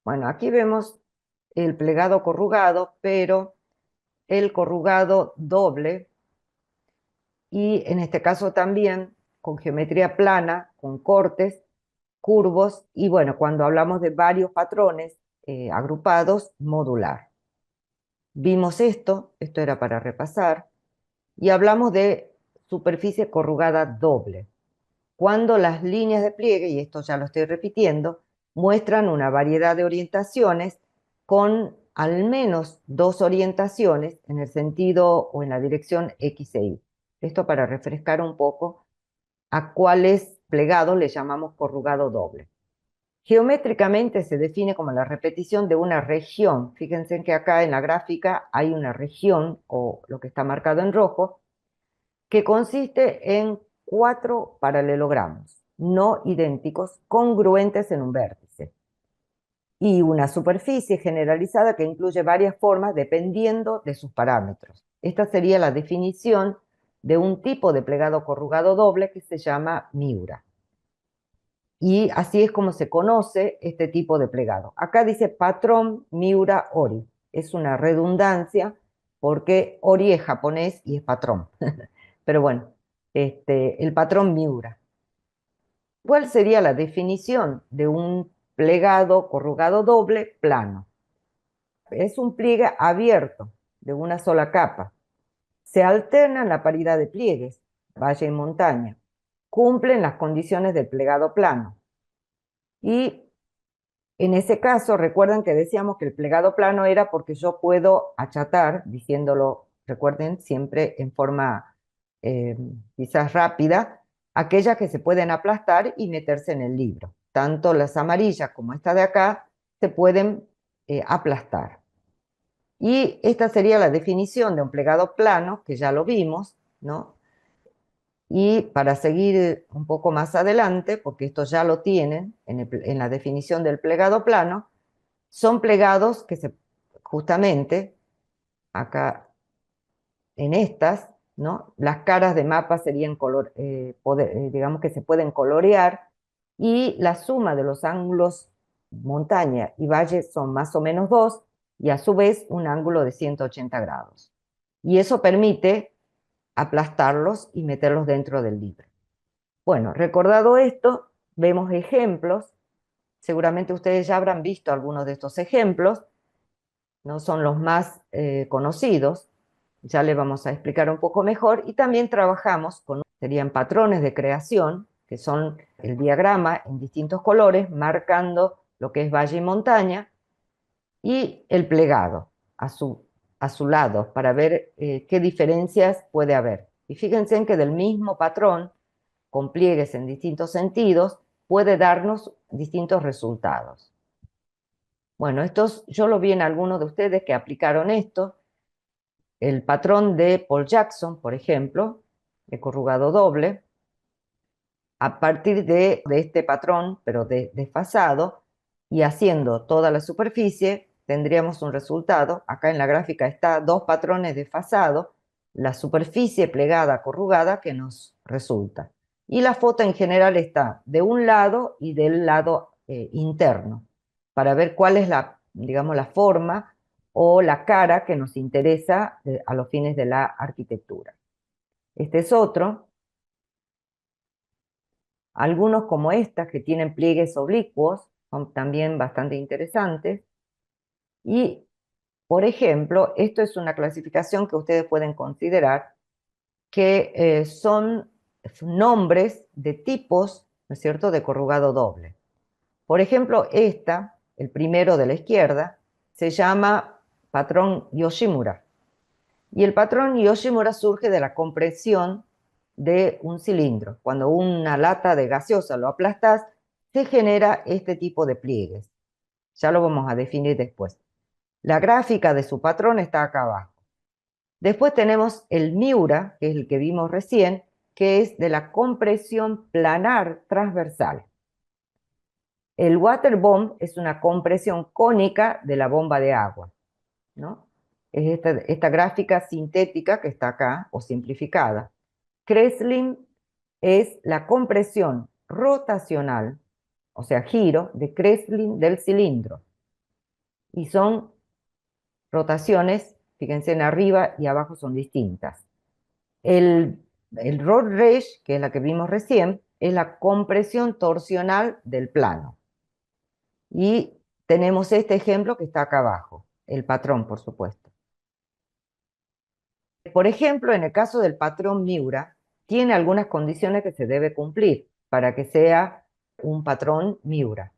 Bueno, aquí vemos el plegado corrugado, pero el corrugado doble y en este caso también con geometría plana, con cortes, curvos y bueno, cuando hablamos de varios patrones agrupados, modular. Vimos esto era para repasar, y hablamos de superficie corrugada doble, cuando las líneas de pliegue, y esto ya lo estoy repitiendo, muestran una variedad de orientaciones con al menos dos orientaciones en el sentido o en la dirección X e Y. Esto para refrescar un poco a cuáles plegados le llamamos corrugado doble. Geométricamente se define como la repetición de una región. Fíjense que acá en la gráfica hay una región, o lo que está marcado en rojo, que consiste en cuatro paralelogramos no idénticos congruentes en un vértice y una superficie generalizada que incluye varias formas dependiendo de sus parámetros. Esta sería la definición de un tipo de plegado corrugado doble que se llama Miura. Y así es como se conoce este tipo de plegado. Acá dice patrón Miura-Ori. Es una redundancia porque Ori es japonés y es patrón. Pero bueno, el patrón Miura. ¿Cuál sería la definición de un plegado corrugado doble plano? Es un pliegue abierto de una sola capa. Se alternan la paridad de pliegues, valle y montaña. Cumplen las condiciones del plegado plano. Y en ese caso, recuerdan que decíamos que el plegado plano era porque yo puedo achatar, diciéndolo, recuerden, siempre en forma eh, quizás rápida, aquellas que se pueden aplastar y meterse en el libro. Tanto las amarillas como esta de acá se pueden aplastar. Y esta sería la definición de un plegado plano, que ya lo vimos, ¿no? Y para seguir un poco más adelante, porque esto ya lo tienen en la definición del plegado plano, son plegados que justamente acá en estas, ¿no? Las caras de mapa serían digamos que se pueden colorear y la suma de los ángulos montaña y valle son más o menos 2 y a su vez un ángulo de 180 grados. Y eso permite aplastarlos y meterlos dentro del libro. Bueno, recordado esto, vemos ejemplos. Seguramente ustedes ya habrán visto algunos de estos ejemplos, no son los más conocidos, ya le vamos a explicar un poco mejor, y también trabajamos con, serían patrones de creación, que son el diagrama en distintos colores, marcando lo que es valle y montaña, y el plegado a su lado, para ver qué diferencias puede haber. Y fíjense en que del mismo patrón, con pliegues en distintos sentidos, puede darnos distintos resultados. Bueno, yo lo vi en algunos de ustedes que aplicaron esto. El patrón de Paul Jackson, por ejemplo, de corrugado doble, a partir de este patrón, pero desfasado, y haciendo toda la superficie, tendríamos un resultado. Acá en la gráfica está dos patrones desfasados, la superficie plegada corrugada que nos resulta. Y la foto en general está de un lado y del lado interno, para ver cuál es digamos, la forma o la cara que nos interesa a los fines de la arquitectura. Este es otro. Algunos como estas que tienen pliegues oblicuos son también bastante interesantes. Y, por ejemplo, esto es una clasificación que ustedes pueden considerar que son nombres de tipos, ¿no es cierto?, de corrugado doble. Por ejemplo, el primero de la izquierda, se llama patrón Yoshimura. Y el patrón Yoshimura surge de la compresión de un cilindro. Cuando una lata de gaseosa lo aplastas, se genera este tipo de pliegues. Ya lo vamos a definir después. La gráfica de su patrón está acá abajo. Después tenemos el Miura, que es el que vimos recién, que es de la compresión planar transversal. El water bomb es una compresión cónica de la bomba de agua, ¿no? Es esta gráfica sintética que está acá, o simplificada. Kreslin es la compresión rotacional, o sea, giro de Kreslin del cilindro. Y son rotaciones, fíjense, en arriba y abajo son distintas. El roll rage, que es la que vimos recién, es la compresión torsional del plano. Y tenemos este ejemplo que está acá abajo, el patrón, por supuesto. Por ejemplo, en el caso del patrón Miura, tiene algunas condiciones que se debe cumplir para que sea un patrón Miura.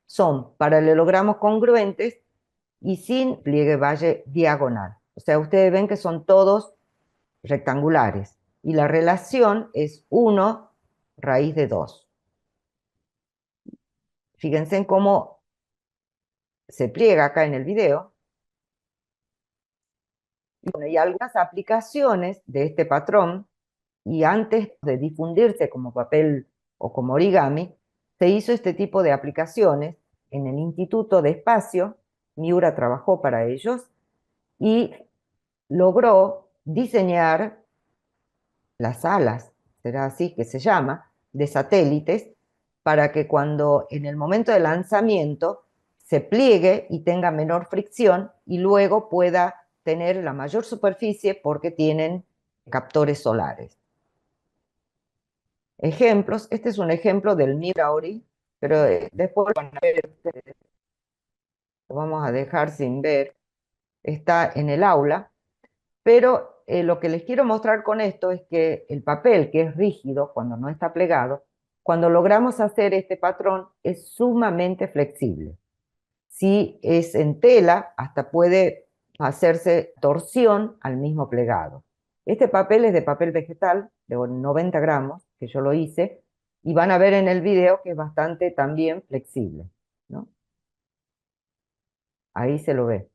Son paralelogramos congruentes y sin pliegue-valle diagonal. O sea, ustedes ven que son todos rectangulares. Y la relación es 1 raíz de 2. Fíjense en cómo se pliega acá en el video. Y bueno, hay algunas aplicaciones de este patrón, y antes de difundirse como papel o como origami, se hizo este tipo de aplicaciones en el Instituto de Espacio. Miura trabajó para ellos y logró diseñar las alas, será así que se llama, de satélites, para que cuando en el momento de lanzamiento se pliegue y tenga menor fricción y luego pueda tener la mayor superficie porque tienen captores solares. Ejemplos, este es un ejemplo del Mirauri, pero después van a ver, lo vamos a dejar sin ver, está en el aula, pero lo que les quiero mostrar con esto es que el papel, que es rígido cuando no está plegado, cuando logramos hacer este patrón es sumamente flexible. Si es en tela, hasta puede hacerse torsión al mismo plegado. Este papel es de papel vegetal de 90 gramos, que yo lo hice, y van a ver en el video que es bastante también flexible, ¿no? Ahí se lo ve,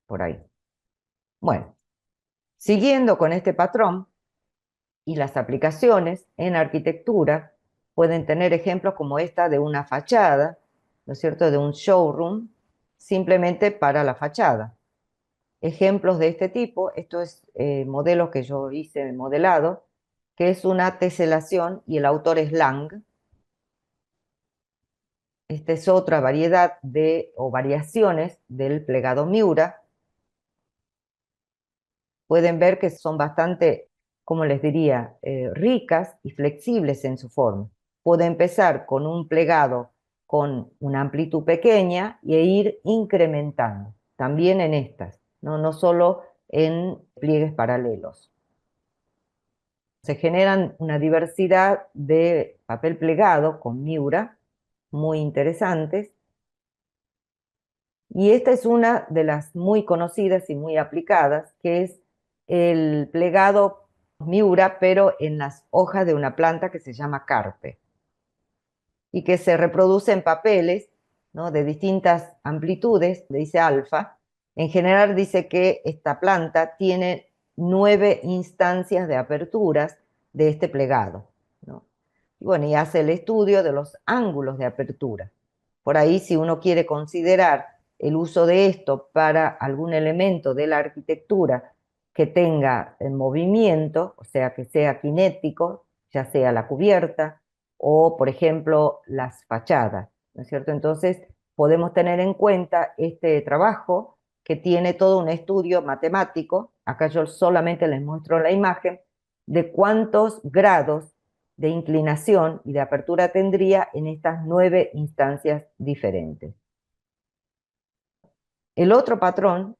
por ahí. Bueno, siguiendo con este patrón y las aplicaciones en arquitectura, pueden tener ejemplos como esta de una fachada, ¿no es cierto?, de un showroom, simplemente para la fachada. Ejemplos de este tipo, esto es modelos que yo hice modelado, que es una teselación y el autor es Lang. Esta es otra variedad o variaciones del plegado Miura. Pueden ver que son bastante, como les diría, ricas y flexibles en su forma. Puede empezar con un plegado con una amplitud pequeña e ir incrementando, también en estas, no solo en pliegues paralelos. Se generan una diversidad de papel plegado con Miura muy interesantes. Y esta es una de las muy conocidas y muy aplicadas, que es el plegado Miura, pero en las hojas de una planta que se llama carpe y que se reproduce en papeles, ¿no?, de distintas amplitudes, le dice alfa. En general dice que esta planta tiene 9 instancias de aperturas de este plegado, ¿no? Y bueno, y hace el estudio de los ángulos de apertura. Por ahí, si uno quiere considerar el uso de esto para algún elemento de la arquitectura que tenga movimiento, o sea, que sea cinético, ya sea la cubierta o, por ejemplo, las fachadas, ¿no es cierto? Entonces, podemos tener en cuenta este trabajo que tiene todo un estudio matemático. Acá yo solamente les muestro la imagen de cuántos grados de inclinación y de apertura tendría en estas 9 instancias diferentes. El otro patrón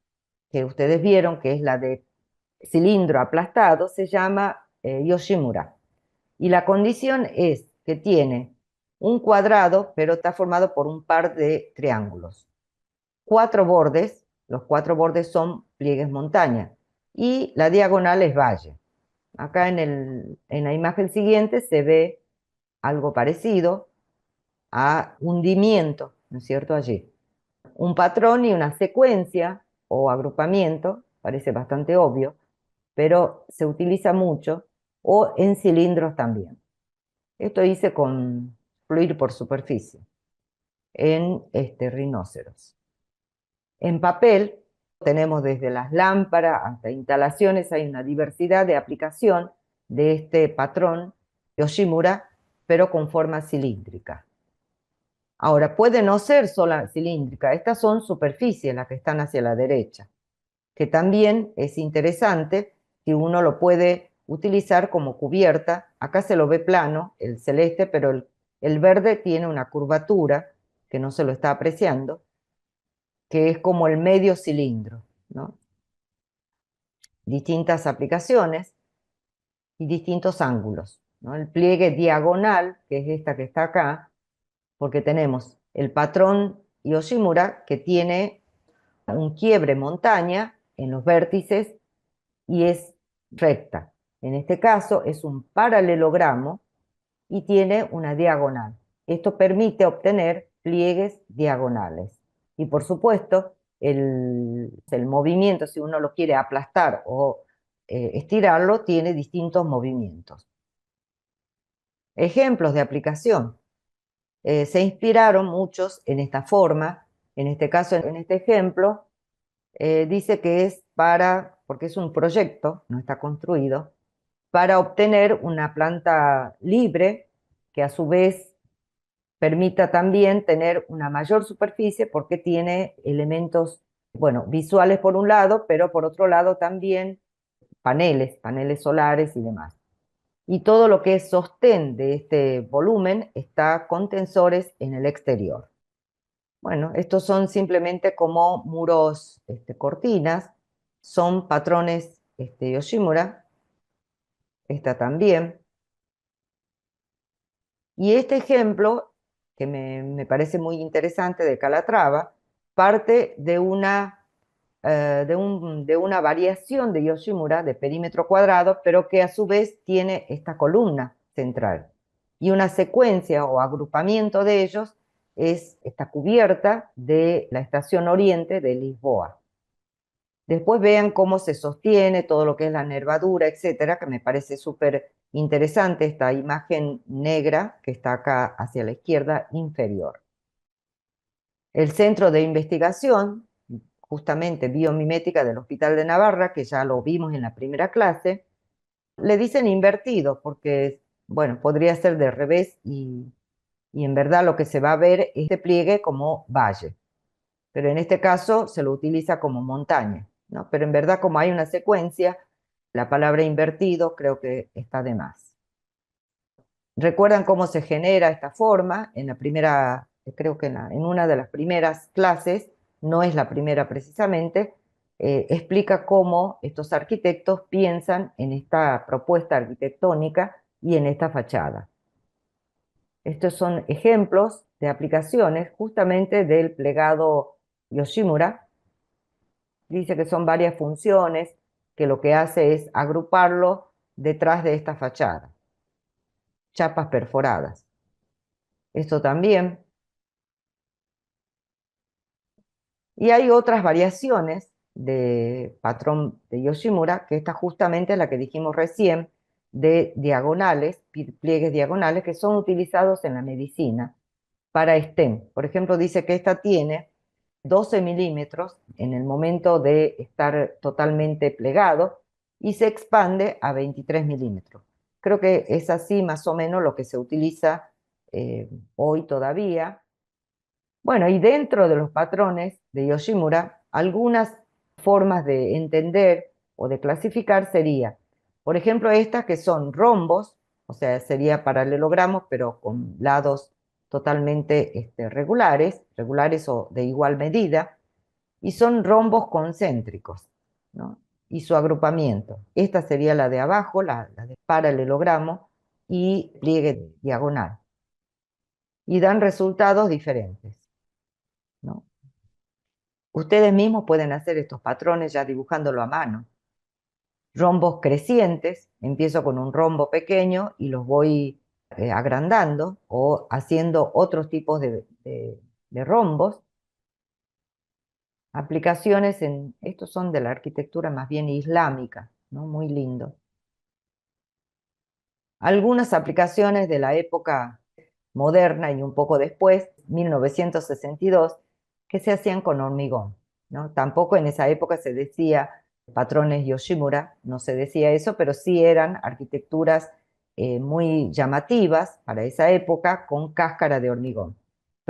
que ustedes vieron, que es la de cilindro aplastado, se llama Yoshimura. Y la condición es que tiene un cuadrado, pero está formado por un par de triángulos. 4 bordes, los 4 bordes son pliegues montaña, y la diagonal es valle. Acá en la imagen siguiente se ve algo parecido a hundimiento, ¿no es cierto?, allí. Un patrón y una secuencia o agrupamiento, parece bastante obvio, pero se utiliza mucho, o en cilindros también. Esto hice con fluir por superficie, en rinoceros. En papel tenemos desde las lámparas hasta instalaciones, hay una diversidad de aplicación de este patrón Yoshimura, pero con forma cilíndrica. Ahora, puede no ser sola cilíndrica, estas son superficies las que están hacia la derecha, que también es interesante que uno lo puede utilizar como cubierta. Acá se lo ve plano, el celeste, pero el verde tiene una curvatura que no se lo está apreciando, que es como el medio cilindro, ¿no? Distintas aplicaciones y distintos ángulos, ¿no? El pliegue diagonal, que es esta que está acá, porque tenemos el patrón Yoshimura, que tiene un quiebre montaña en los vértices y es recta. En este caso es un paralelogramo y tiene una diagonal. Esto permite obtener pliegues diagonales. Y por supuesto, el movimiento, si uno lo quiere aplastar o estirarlo, tiene distintos movimientos. Ejemplos de aplicación. Se inspiraron muchos en esta forma. En este caso, en este ejemplo, dice que es porque es un proyecto, no está construido, para obtener una planta libre que a su vez permita también tener una mayor superficie porque tiene elementos, bueno, visuales por un lado, pero por otro lado también paneles solares y demás. Y todo lo que es sostén de este volumen está con tensores en el exterior. Bueno, estos son simplemente como muros, cortinas, son patrones Yoshimura, esta también. Y este ejemplo, que me parece muy interesante de Calatrava, parte de una variación de Yoshimura de perímetro cuadrado, pero que a su vez tiene esta columna central. Y una secuencia o agrupamiento de ellos es esta cubierta de la estación oriente de Lisboa. Después vean cómo se sostiene todo lo que es la nervadura, etcétera, que me parece súper interesante esta imagen negra que está acá hacia la izquierda inferior. El centro de investigación, justamente biomimética del Hospital de Navarra, que ya lo vimos en la primera clase, le dicen invertido porque, bueno, podría ser de revés y en verdad lo que se va a ver es este pliegue como valle, pero en este caso se lo utiliza como montaña, ¿no? Pero en verdad como hay una secuencia, la palabra invertido creo que está de más. ¿Recuerdan cómo se genera esta forma? En la primera, creo que en una de las primeras clases, no es la primera precisamente, explica cómo estos arquitectos piensan en esta propuesta arquitectónica y en esta fachada. Estos son ejemplos de aplicaciones justamente del plegado Yoshimura. Dice que son varias funciones, que lo que hace es agruparlo detrás de esta fachada. Chapas perforadas. Esto también. Y hay otras variaciones de patrón de Yoshimura, que esta justamente es la que dijimos recién, de diagonales, pliegues diagonales, que son utilizados en la medicina para stem. Por ejemplo, dice que esta tiene 12 milímetros en el momento de estar totalmente plegado y se expande a 23 milímetros. Creo que es así más o menos lo que se utiliza hoy todavía. Bueno, y dentro de los patrones de Yoshimura, algunas formas de entender o de clasificar sería, por ejemplo, estas que son rombos, o sea, sería paralelogramos, pero con lados totalmente regulares o de igual medida, y son rombos concéntricos, ¿no? Y su agrupamiento. Esta sería la de abajo, la de paralelogramo y pliegue diagonal. Y dan resultados diferentes, ¿no? Ustedes mismos pueden hacer estos patrones ya dibujándolo a mano. Rombos crecientes, empiezo con un rombo pequeño y los voy agrandando o haciendo otros tipos de rombos. Aplicaciones estos son de la arquitectura más bien islámica, ¿no? Muy lindo. Algunas aplicaciones de la época moderna y un poco después, 1962, que se hacían con hormigón, ¿no? Tampoco en esa época se decía patrones Yoshimura, no se decía eso, pero sí eran arquitecturas muy llamativas para esa época con cáscara de hormigón.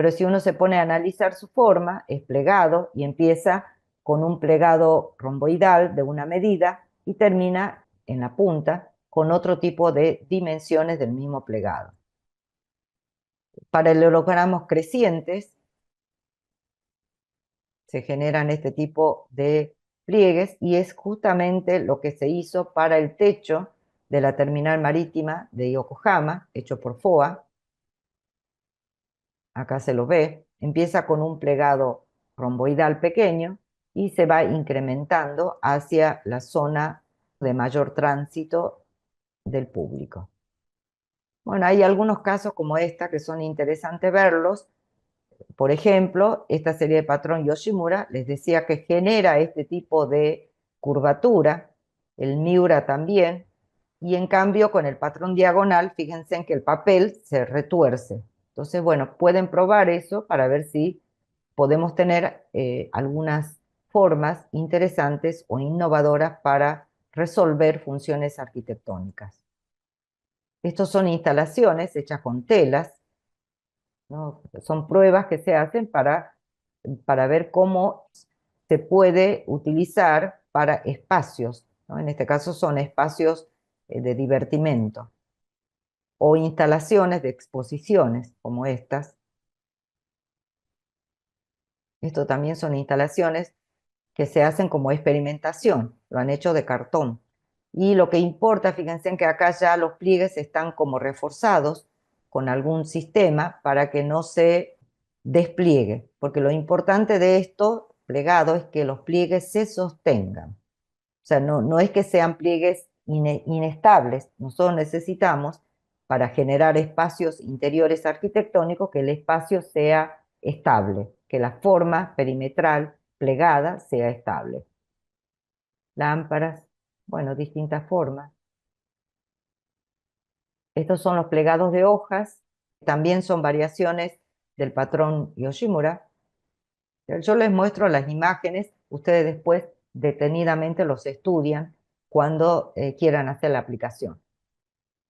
Pero si uno se pone a analizar su forma, es plegado y empieza con un plegado romboidal de una medida y termina en la punta con otro tipo de dimensiones del mismo plegado. Paralelogramos crecientes se generan este tipo de pliegues y es justamente lo que se hizo para el techo de la terminal marítima de Yokohama, hecho por FOA. Acá se lo ve, empieza con un plegado romboidal pequeño y se va incrementando hacia la zona de mayor tránsito del público. Bueno, hay algunos casos como esta que son interesantes verlos. Por ejemplo, esta serie de patrón Yoshimura les decía que genera este tipo de curvatura, el Miura también, y en cambio con el patrón diagonal, fíjense en que el papel se retuerce. Entonces, bueno, pueden probar eso para ver si podemos tener algunas formas interesantes o innovadoras para resolver funciones arquitectónicas. Estos son instalaciones hechas con telas, ¿no? Son pruebas que se hacen para ver cómo se puede utilizar para espacios, ¿no? En este caso son espacios de divertimento o instalaciones de exposiciones como estas. Esto también son instalaciones que se hacen como experimentación, lo han hecho de cartón. Y lo que importa, fíjense en que acá ya los pliegues están como reforzados con algún sistema para que no se despliegue, porque lo importante de esto plegado es que los pliegues se sostengan. O sea, no es que sean pliegues inestables, nosotros necesitamos para generar espacios interiores arquitectónicos que el espacio sea estable, que la forma perimetral plegada sea estable. Lámparas, bueno, distintas formas. Estos son los plegados de hojas, también son variaciones del patrón Yoshimura. Yo les muestro las imágenes, ustedes después detenidamente los estudian cuando quieran hacer la aplicación.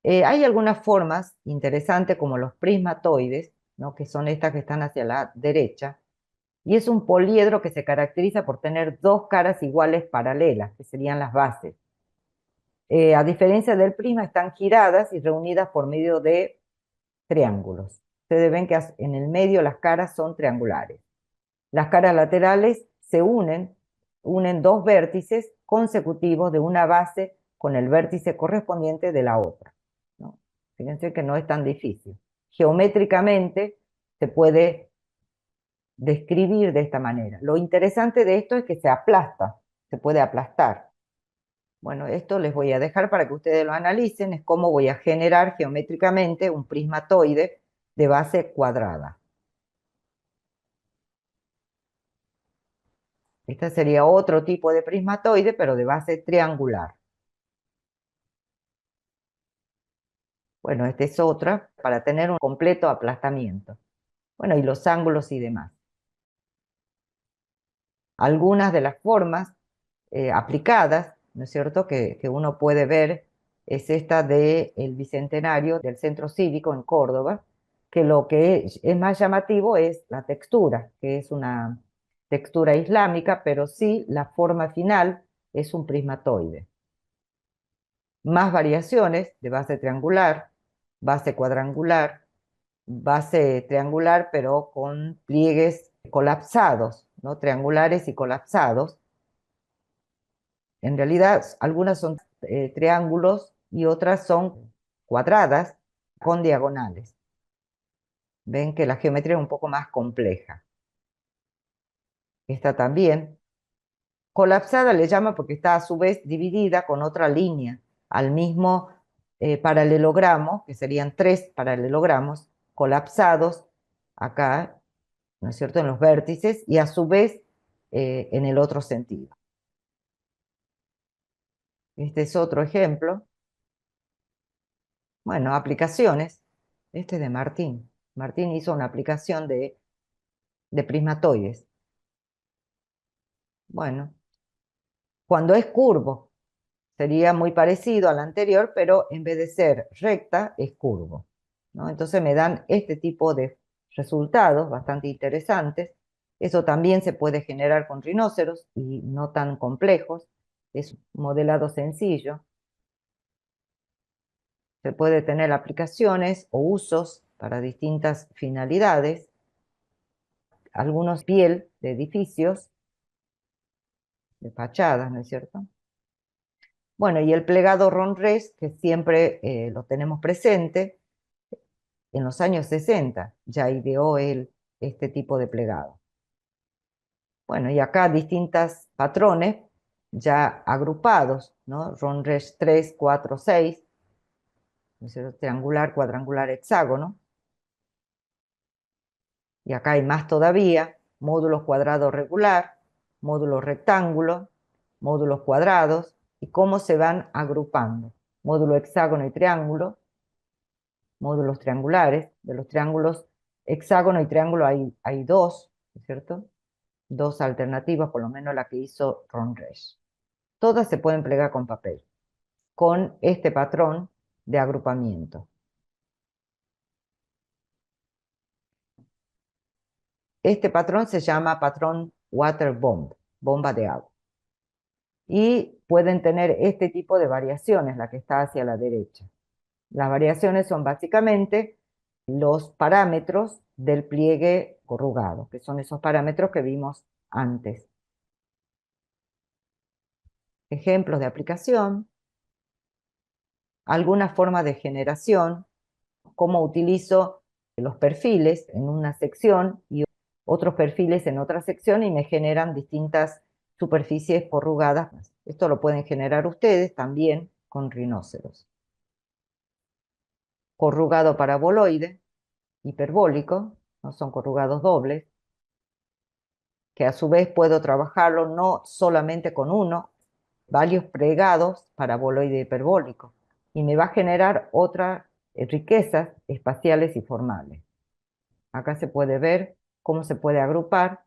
Hay algunas formas interesantes como los prismatoides, ¿no? Que son estas que están hacia la derecha, y es un poliedro que se caracteriza por tener dos caras iguales paralelas, que serían las bases. A diferencia del prisma, están giradas y reunidas por medio de triángulos. Ustedes ven que en el medio las caras son triangulares. Las caras laterales se unen dos vértices consecutivos de una base con el vértice correspondiente de la otra, ¿no? Fíjense que no es tan difícil. Geométricamente se puede describir de esta manera. Lo interesante de esto es que se aplasta, se puede aplastar. Bueno, esto les voy a dejar para que ustedes lo analicen, es cómo voy a generar geométricamente un prismatoide de base cuadrada. Este sería otro tipo de prismatoide, pero de base triangular. Bueno, esta es otra para tener un completo aplastamiento. Bueno, y los ángulos y demás. Algunas de las formas aplicadas, ¿no es cierto?, que uno puede ver es esta del Bicentenario del Centro Cívico en Córdoba, que lo que es más llamativo es la textura, que es una textura islámica, pero sí la forma final es un prismatoide. Más variaciones de base triangular, base cuadrangular, base triangular, pero con pliegues colapsados, ¿no? Triangulares y colapsados. En realidad, algunas son triángulos y otras son cuadradas con diagonales. Ven que la geometría es un poco más compleja. Esta también. Colapsada le llama porque está a su vez dividida con otra línea al mismo paralelogramo, que serían tres paralelogramos colapsados acá, ¿no es cierto?, en los vértices y a su vez en el otro sentido. Este es otro ejemplo. Bueno, aplicaciones. Este es de Martín. Martín hizo una aplicación de prismatoides. Bueno, cuando es curvo, sería muy parecido al anterior, pero en vez de ser recta, es curvo, ¿no? Entonces me dan este tipo de resultados bastante interesantes. Eso también se puede generar con rinoceros y no tan complejos. Es un modelado sencillo. Se puede tener aplicaciones o usos para distintas finalidades. Algunos piel de edificios, de fachadas, ¿no es cierto? Bueno, y el plegado Ronres, que siempre lo tenemos presente, en los años 60 ya ideó él este tipo de plegado. Bueno, y acá distintos patrones ya agrupados, ¿no? Ronres 3, 4, 6, ¿no es cierto? Triangular, cuadrangular, hexágono. Y acá hay más todavía, módulos cuadrado regular, módulos rectángulo, módulos cuadrados, y cómo se van agrupando. Módulo hexágono y triángulo, módulos triangulares. De los triángulos hexágono y triángulo hay dos, ¿no es cierto? Dos alternativas, por lo menos la que hizo Ronreich. Todas se pueden plegar con papel, con este patrón de agrupamiento. Este patrón se llama patrón water bomb, bomba de agua. Y pueden tener este tipo de variaciones, la que está hacia la derecha. Las variaciones son básicamente los parámetros del pliegue corrugado, que son esos parámetros que vimos antes. Ejemplos de aplicación, alguna forma de generación, cómo utilizo los perfiles en una sección y otros perfiles en otra sección y me generan distintas superficies corrugadas. Esto lo pueden generar ustedes también con rinoceros. Corrugado paraboloide, hiperbólico, no son corrugados dobles, que a su vez puedo trabajarlo no solamente con uno, varios plegados paraboloide hiperbólico, y me va a generar otras riquezas espaciales y formales. Acá se puede ver cómo se puede agrupar.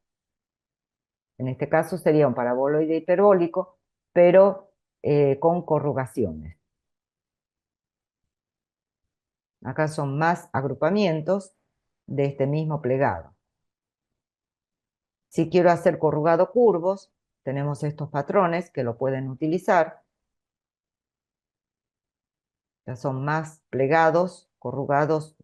En este caso sería un paraboloide hiperbólico, pero con corrugaciones. Acá son más agrupamientos de este mismo plegado. Si quiero hacer corrugado curvos, tenemos estos patrones que lo pueden utilizar. Ya son más plegados, corrugados,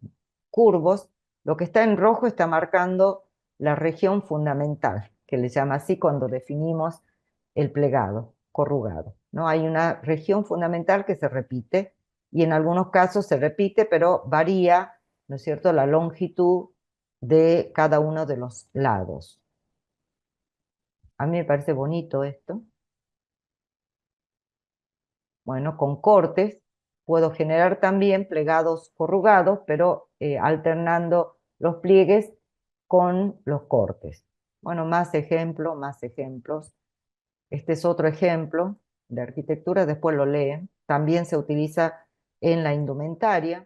curvos. Lo que está en rojo está marcando la región fundamental, que le llama así cuando definimos el plegado, corrugado, ¿no? Hay una región fundamental que se repite y en algunos casos se repite, pero varía, ¿no es cierto?, la longitud de cada uno de los lados. A mí me parece bonito esto. Bueno, con cortes puedo generar también plegados corrugados, pero alternando los pliegues con los cortes. Bueno, más ejemplos, más ejemplos. Este es otro ejemplo de arquitectura, después lo leen. También se utiliza en la indumentaria.